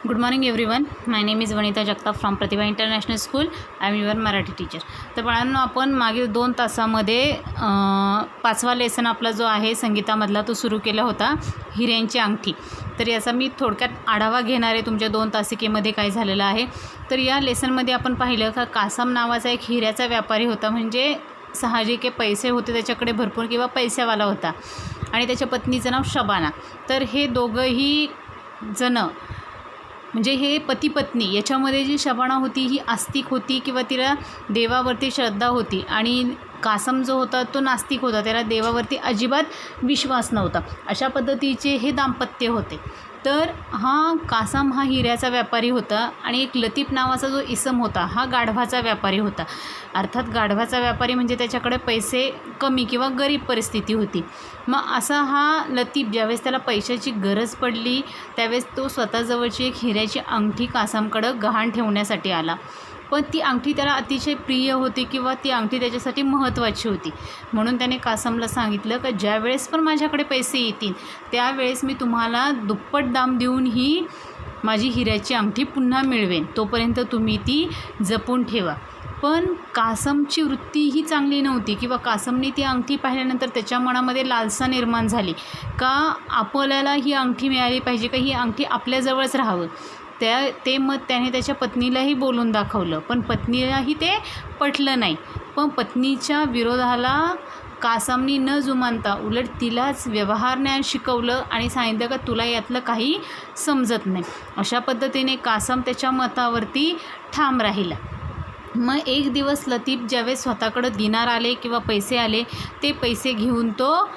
Good morning everyone. My name is Vanita Jagtap from Pratibha international school. I am your Marathi teacher. तर बाळांनो, आपण मागील 2 तासामध्ये 5वा लेसन आपला जो आहे संगीतामधला तो सुरू केला होता, हिऱ्यांची अंगठी. तर याचा मी थोडक्यात आढावा घेणार आहे तुमच्या 2 तासिकेमध्ये काय झालेलं आहे. तर या लेसनमध्ये आपण पाहिलं का कासम नावाचा एक हिऱ्याचा व्यापारी होता. म्हणजे साहजिक पैसे होते त्याच्याकडे भरपूर किंवा पैसेवाला होता, आणि त्याच्या पत्नीचं नाव शबाना. तर हे दोघंही जण म्हणजे हे पती पत्नी, याच्यामध्ये जी शबाना होती ही आस्तिक होती किंवा तिला देवावरती श्रद्धा होती, आणि कासम जो होता तो नास्तिक होता, त्याला देवावरती अजिबात विश्वास नव्हता. अशा पद्धतीचे हे दाम्पत्य होते. तर कासम हा हिऱ्याचा व्यापारी होता, आणि एक लतीफ नावाचा जो इसम होता हा गाढवाचा व्यापारी होता. अर्थात गाढवाचा व्यापारी म्हणजे त्याच्याकडे पैसे कमी किंवा गरीब परिस्थिती होती. मग असा हा लतीफ ज्यावेळेस त्याला पैशाची गरज पडली त्यावेळेस तो स्वतःजवळची एक हिऱ्याची अंगठी कासमकडं गहाण ठेवण्यासाठी आला. पण ती अंगठी त्याला अतिशय प्रिय होती किंवा ती अंगठी त्याच्यासाठी महत्त्वाची होती. म्हणून त्याने कासमला सांगितलं की ज्यावेळेस पण माझ्याकडे पैसे येतील त्यावेळेस मी तुम्हाला दुप्पट दाम देऊन ही माझी हिऱ्याची अंगठी पुन्हा मिळवेन, तोपर्यंत तुम्ही ती जपून ठेवा. पण कासमची वृत्ती ही चांगली नव्हती, किंवा कासमने ती अंगठी पाहिल्यानंतर त्याच्या मनामध्ये लालसा निर्माण झाली का आपल्याला ही अंगठी मिळाली पाहिजे, का ही अंगठी आपल्याजवळच राहावं. ते मत त्याने त्याच्या पत्नीलाही बोलून दाखवलं, पण पत्नीलाही ते पटलं नाही. पण पत्नीच्या विरोधाला कासमनी न जुमानता उलट तिलाच व्यवहार ज्ञान शिकवलं आणि सांगितलं का तुला यातलं काही समजत नाही. अशा पद्धतीने कासम त्याच्या मतावरती ठाम राहिला. मग एक दिवस लतीफ ज्यावेळेस स्वतःकडं दिनार आले किंवा पैसे आले, ते पैसे घेऊन तो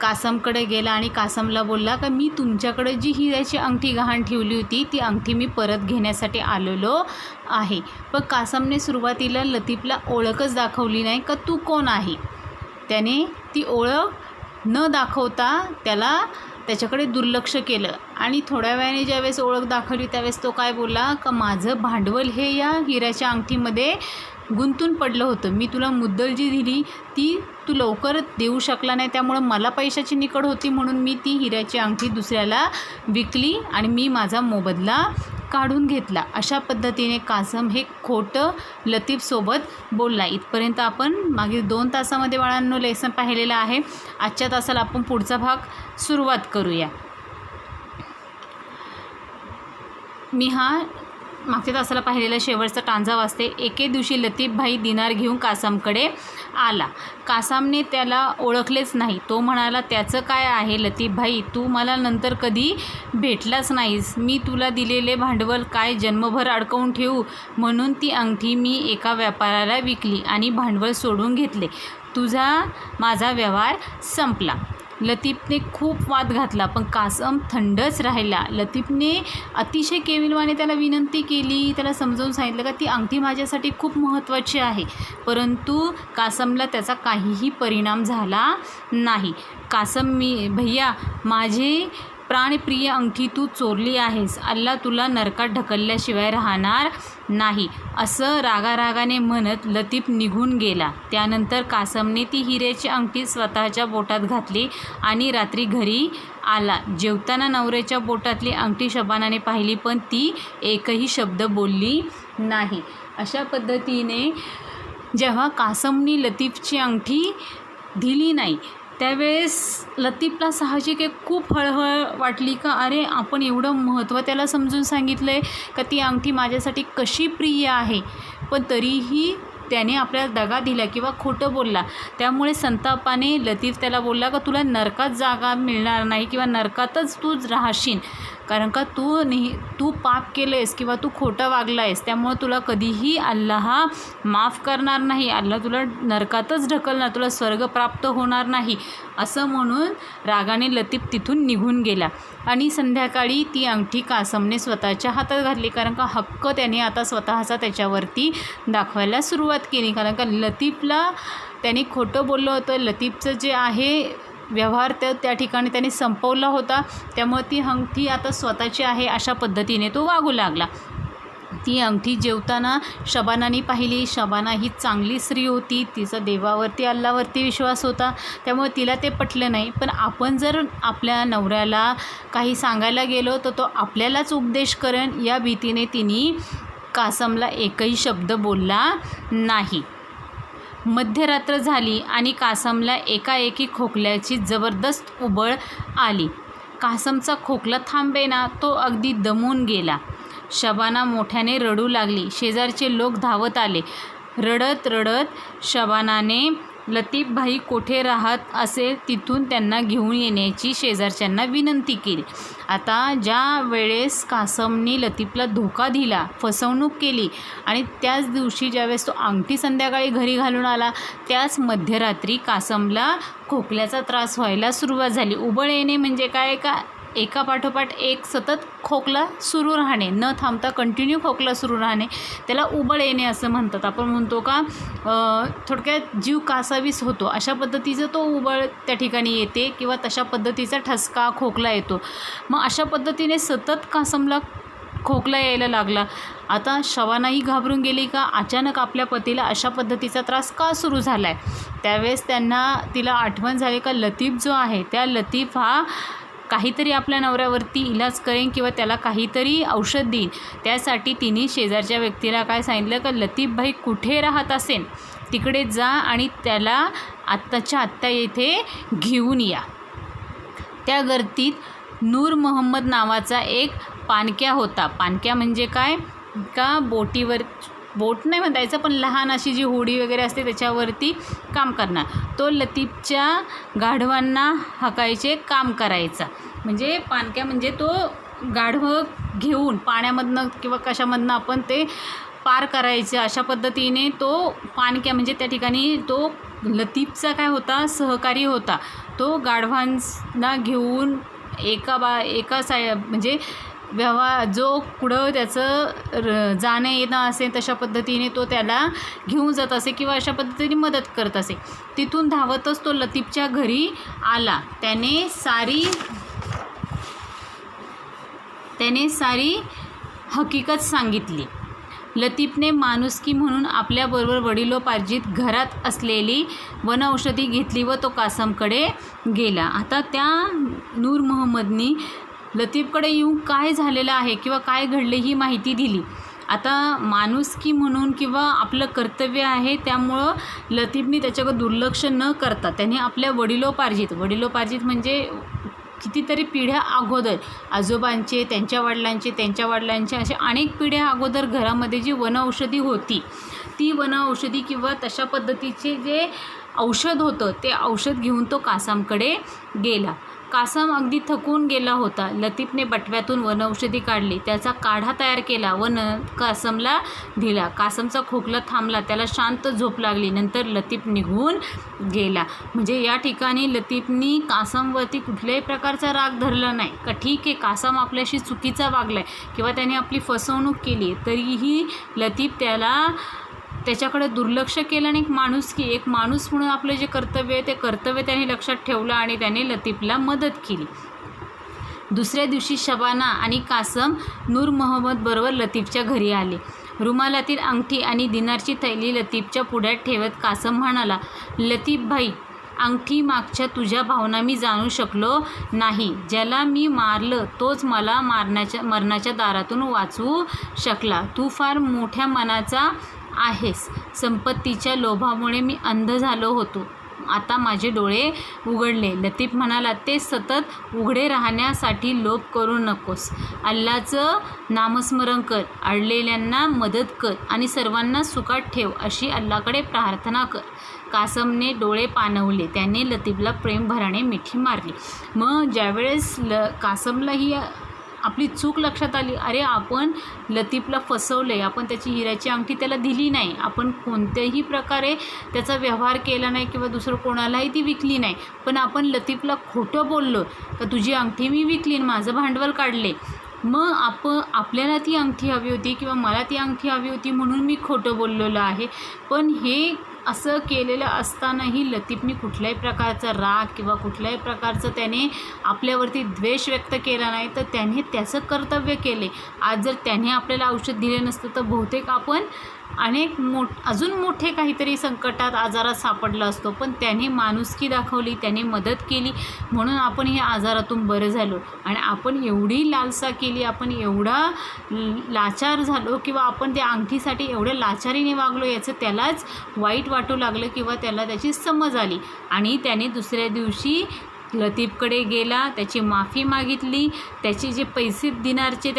कासमकडे गेला आणि कासमला बोलला का मी तुमच्याकडे जी हिऱ्याची अंगठी गहाण ठेवली होती ती अंगठी मी परत घेण्यासाठी आलेलो आहे. पण कासमने सुरुवातीला लतीफला ओळखच दाखवली नाही का तू कोण आहे. त्याने ती ओळख न दाखवता त्याच्याकडे दुर्लक्ष केलं, आणि थोड्या वेळाने ज्यावेळेस ओळख दाखवली त्यावेळेस तो काय बोलला का माझं भांडवल हे या हिऱ्याच्या अंगठीमध्ये गुंतून पडलं होतं. मी तुला मुद्दल जी दिली ती तू लवकर देऊ शकला नाही, त्यामुळं मला पैशाची निकड होती म्हणून मी ती हिऱ्याची अंगठी दुसऱ्याला विकली आणि मी माझा मोबदला काढून घेतला. अशा पद्धतीने कासम हे खोटं लतीफसोबत बोलला. इथपर्यंत आपण मागील 2 तासामध्ये बाळांनो लेसन पाहिलेलं आहे. आजच्या तासाला आपण पुढचा भाग सुरुवात करूया. मी मागच्या तासाला पाहिलेला शेवटचा टांजा वाचते. एके दिवशी लतीफ भाई दिनार घेऊन कासमकडे आला. कासमने त्याला ओळखलेच नाही. तो म्हणाला त्याचं काय आहे लतीफ भाई, तू मला नंतर कधी भेटलाच नाहीस. मी तुला दिलेले भांडवल काय जन्मभर अडकवून ठेवू, म्हणून ती अंगठी मी एका व्यापाऱ्याला विकली आणि भांडवल सोडून घेतले. तुझा माझा व्यवहार संपला. लतीफने खूप वाद घातला, पण कासम थंडच राहिला. लतीफने अतिशय केविलवाने त्याला विनंती केली, त्याला समजावून सांगितलं का ती अंगठी माझ्यासाठी खूप महत्त्वाची आहे, परंतु कासमला त्याचा काहीही परिणाम झाला नाही. कासम भैया माझे प्राणप्रिय अंगठी तू चोरली आहेस, अल्ला तुला नरकात ढकलल्याशिवाय राहणार नाही, असं रागारागाने म्हणत लतीफ निघून गेला. त्यानंतर कासमने ती हिऱ्याची अंगठी स्वतःच्या बोटात घातली आणि रात्री घरी आला. जेवताना नवऱ्याच्या बोटातली अंगठी शबानाने पाहिली, पण ती एकही शब्द बोलली नाही. अशा पद्धतीने जेव्हा कासमनी लतीफची अंगठी दिली नाही त्यावेळेस लतीफला साहजिक खूप हळहळ वाटली का अरे आपण एवढं महत्त्व त्याला समजून सांगितलं आहे का ती अंगठी माझ्यासाठी कशी प्रिय आहे, पण तरीही त्याने आपल्याला दगा दिला किंवा खोटं बोलला. त्यामुळे संतापाने लतीफ त्याला बोलला का तुला नरकात जागा मिळणार नाही किंवा नरकातच तू राहशील, कारण का तू पाप केलं आहेस किंवा तू खोटं वागला आहेस, त्यामुळं तुला कधीही अल्लाह माफ करणार नाही, अल्लाह तुला नरकातच ढकलणार, तुला स्वर्ग प्राप्त होणार नाही, असं म्हणून रागाने लतीफ तिथून निघून गेला. आणि संध्याकाळी ती अंगठी कासमने स्वतःच्या हातात घातली, कारण का हक्क त्याने आता स्वतःचा त्याच्यावरती दाखवायला सुरुवात केली. कारण का लतीफला त्याने खोटं बोललं होतं, लतीफचं जे आहे व्यवहार त्या ठिकाणी त्याने संपवला होता, त्यामुळे ती अंगठी आता स्वतःची आहे अशा पद्धतीने तो वागू लागला. ती अंगठी जेवताना शबानाने पाहिली. शबाना ही चांगली स्त्री होती, तिचा देवावरती अल्लावरती विश्वास होता, त्यामुळे तिला ते पटलं नाही. पण आपण जर आपल्या नवऱ्याला काही सांगायला गेलो तर तो आपल्यालाच उपदेश करेन या भीतीने तिने कासमला एकही शब्द बोलला नाही. मध्यरात्र झाली आणि कासमला एकाएकी खोकल्याची जबरदस्त उबळ आली. कासमचा खोकला थांबेना, तो अगदी दमून गेला. शबाना मोठ्याने रडू लागली. शेजारचे लोक धावत आले. रडत रडत शबानाने लतीफ भाई कोठे राहत असेल तिथून त्यांना घेऊन येण्याची शेजारच्यांना विनंती केली. आता ज्या वेळेस कासमने लतीफला धोका दिला, फसवणूक केली आणि त्याच दिवशी ज्यावेळेस तो अंगठी संध्याकाळी घरी घालून आला, त्याच मध्यरात्री कासमला खोकल्याचा त्रास व्हायला सुरुवात झाली. उबळ येणे म्हणजे काय, का एका पाठोपाठ एक सतत खोकला सुरू राहणे, न थांबता कंटिन्यू खोकला सुरू राहणे, त्याला उबळ येणे असं म्हणतात. आपण म्हणतो का थोडक्यात जीव कासावीस होतो, अशा पद्धतीचं तो उबळ त्या ठिकाणी येते किंवा तशा पद्धतीचा ठसका खोकला येतो. मग अशा पद्धतीने सतत कासमला खोकला यायला लागला. आता शबानाही घाबरून गेली का अचानक आपल्या पतीला अशा पद्धतीचा त्रास का सुरू झाला आहे. त्यावेळेस तिला आठवण झाली का लतीफ जो आहे, त्या लतीफ हा काहीतरी आपल्या नवऱ्यावरती इलाज करेन किंवा त्याला काहीतरी औषध देईन. त्यासाठी तिने शेजारच्या व्यक्तीला काय सांगितलं का लतीफ भाई कुठे राहत असेल तिकडे जा आणि त्याला आत्ताच्या आत्ता येथे घेऊन या. त्या गर्दीत नूर मोहम्मद नावाचा एक पाणक्या होता. पाणक्या म्हणजे काय, का बोट नाही म्हणायचं, पण लहान अशी जी होडी वगैरे असते त्याच्यावरती काम करणार. तो लतीफच्या गाढवांना हाकायचे काम करायचा. म्हणजे पाणक्या म्हणजे तो गाढवं घेऊन पाण्यामधनं किंवा कशामधनं आपण ते पार करायचं, अशा पद्धतीने तो पाणक्या म्हणजे त्या ठिकाणी तो लतीफचा काय होता, सहकारी होता. तो गाढवांना घेऊन एका म्हणजे व्यवहार जो पुढं त्याचं जाणं येणं असेल तशा पद्धतीने तो त्याला घेऊन जात असे किंवा अशा पद्धतीने मदत करत असे. तिथून धावतच तो लतीफच्या घरी आला. त्याने सारी हकीकत सांगितली. लतीफने माणुसकी म्हणून आपल्याबरोबर वडिलोपार्जित घरात असलेली वनौषधी घेतली व तो कासमकडे गेला. आता त्या नूर मोहम्मदनी लतीफकडे येऊन काय झालेलं आहे किंवा काय घडले ही माहिती दिली. आता माणुसकी म्हणून किंवा आपलं कर्तव्य आहे त्यामुळं लतीफनी त्याच्याकडे दुर्लक्ष न करता त्याने आपल्या वडिलोपार्जित म्हणजे कितीतरी पिढ्या अगोदर आजोबांचे, त्यांच्या वडिलांचे असे अनेक पिढ्या अगोदर घरामध्ये जी वनऔषधी होती ती वनऔषधी किंवा तशा पद्धतीचे जे औषध होतं ते औषध घेऊन तो कासमकडे गेला. कासम अगदी थकून गेला होता. लतीफने बटव्यातून वनौषधी काढली, त्याचा काढा तयार केला व कासमला दिला. कासमचा खोकला थांबला, त्याला शांत झोप लागली. नंतर लतीफ निघून गेला. म्हणजे या ठिकाणी लतीफनी कासमवरती कुठल्याही प्रकारचा राग धरला नाही का ठीक आहे कासम आपल्याशी चुकीचा वागला आहे किंवा त्याने आपली फसवणूक केली, तरीही लतीफ त्याच्याकडे दुर्लक्ष केलं आणि एक माणूस म्हणून आपलं जे कर्तव्य आहे ते कर्तव्य त्याने लक्षात ठेवलं आणि त्याने लतीफला मदत केली. दुसऱ्या दिवशी शबाना आणि कासम नूर मोहम्मदबरोबर लतीफच्या घरी आले. रुमालातील अंगठी आणि दिनारची थैली लतीफच्या पुढ्यात ठेवत कासम म्हणाला, लतीफ भाई, अंगठी मागच्या तुझ्या भावना मी जाणू शकलो नाही. ज्याला मी मारलं तोच मला मरणाच्या दारातून वाचवू शकला. तू फार मोठ्या मनाचा आहेस. संपत्तीच्या लोभामुळे मी अंध झालो होतो, आता माझे डोळे उघडले. लतीफ म्हणाला, ते सतत उघडे राहण्यासाठी लोभ करू नकोस. अल्लाचं नामस्मरण कर, अडलेल्यांना मदत कर आणि सर्वांना सुखात ठेव अशी अल्लाकडे प्रार्थना कर. कासमने डोळे पाणवले. त्याने लतीफला प्रेमभराने मिठी मारली. मग ज्यावेळेस कासमला ही आपली चूक लक्षात आली, अरे आपण लतीफला फसवले, आपण त्याची हिऱ्याची अंगठी त्याला दिली नाही, आपण कोणत्याही प्रकारे त्याचा व्यवहार केला नाही किंवा दुसरं कोणालाही ती विकली नाही, पण आपण लतीफला खोटं बोललो का तुझी अंगठी मी विकली, माझं भांडवल काढले, मग आपल्याला ती अंगठी हवी होती किंवा मला ती अंगठी हवी होती म्हणून मी खोटं बोललेलं आहे. पण हे असं केलेलं असतानाही लतीफने कुठल्याही प्रकारचा राग किंवा कुठल्याही प्रकारचं त्याने आपल्यावरती द्वेष व्यक्त केला नाही, तर त्याने त्याचं कर्तव्य केले. आज जर त्याने आपल्याला औषध दिलं नसतं तर बहुतेक आपण अजून मोठे काहीतरी संकटात आजारात सापडला असतो. पण त्याने माणुसकी दाखवली, त्याने मदत केली, म्हणून आपण हे आजारातून बरं झालो. आणि आपण एवढी लालसा केली, आपण एवढा लाचार झालो किंवा आपण त्या अंगठीसाठी एवढ्या लाचारीने वागलो याचं त्यालाच वाईट वाटू लागलं किंवा त्याला त्याची समज आली. आणि त्याने दुसऱ्या दिवशी लतीफकडे गेला, त्याची माफी मागितली. त्याचे जे पैसे दिनारचे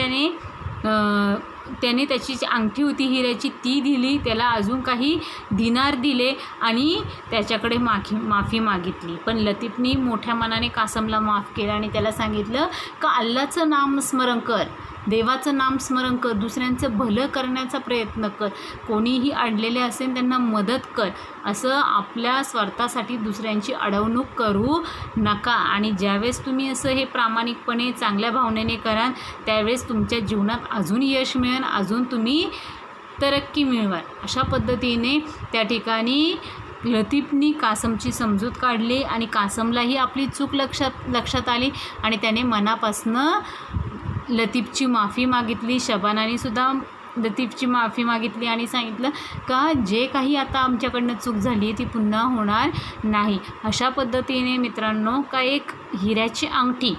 त्याने त्याची जी अंगठी होती हिऱ्याची ती दिली, त्याला अजून काही दिनार दिले आणि त्याच्याकडे माफी मागितली. पण लतीफनी मोठ्या मनाने कासमला माफ केलं आणि त्याला सांगितलं का अल्लाचं नामस्मरण कर, देवाचं नामस्मरण कर, दुसऱ्यांचं भलं करण्याचा प्रयत्न कर, कोणीही अडलेले असेल त्यांना मदत कर. असं आपल्या स्वार्थासाठी दुसऱ्यांची अडवणूक करू नका. आणि ज्यावेळेस तुम्ही असं हे प्रामाणिकपणे चांगल्या भावनेने कराल त्यावेळेस तुमच्या जीवनात अजून यश मिळेल, अजून तुम्ही तरक्की मिळवाल. अशा पद्धतीने त्या ठिकाणी लतीफनी कासमची समजूत काढली आणि कासमलाही आपली चूक लक्षात आली आणि त्याने मनापासनं लतीफची माफी मागितली. शबानाने सुद्धा लतीफची माफी मागितली आणि सांगितलं का जे काही आता आमच्याकडनं चूक झाली ती पुन्हा होणार नाही. अशा पद्धतीने मित्रांनो का एक हिऱ्याची अंगठी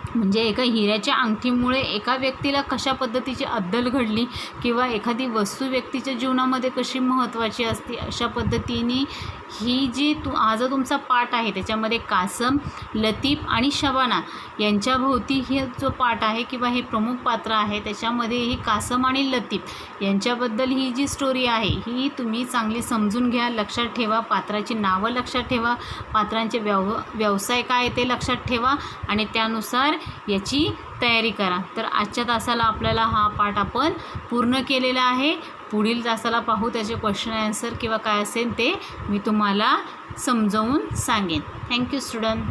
म्हणजे एका हिऱ्याच्या अंगठीमुळे एका व्यक्तीला कशा पद्धतीची अद्दल घडली किंवा एखादी वस्तू व्यक्तीच्या जीवनामध्ये कशी महत्त्वाची असते, अशा पद्धतीने ही जी हा जो तुमचा पाठ आहे त्याच्यामध्ये कासम, लतीफ आणि शबाना यांच्याभोवती हे जो पाठ आहे किंवा हे प्रमुख पात्र आहे त्याच्यामध्ये ही कासम आणि लतीफ यांच्याबद्दल ही जी स्टोरी आहे ही तुम्ही चांगली समजून घ्या, लक्षात ठेवा, पात्राची नावं लक्षात ठेवा, पात्रांचे व्यवसाय काय ते लक्षात ठेवा आणि त्यानुसार याची तयारी करा. तर आजच्या तासाला आपल्याला हा पाठ आपण पूर्ण केलेला आहे. पुढील तासाला पाहू त्याचे क्वेश्चन आन्सर किंवा काय असेल ते मी तुम्हाला समजावून सांगेन. Thank you student.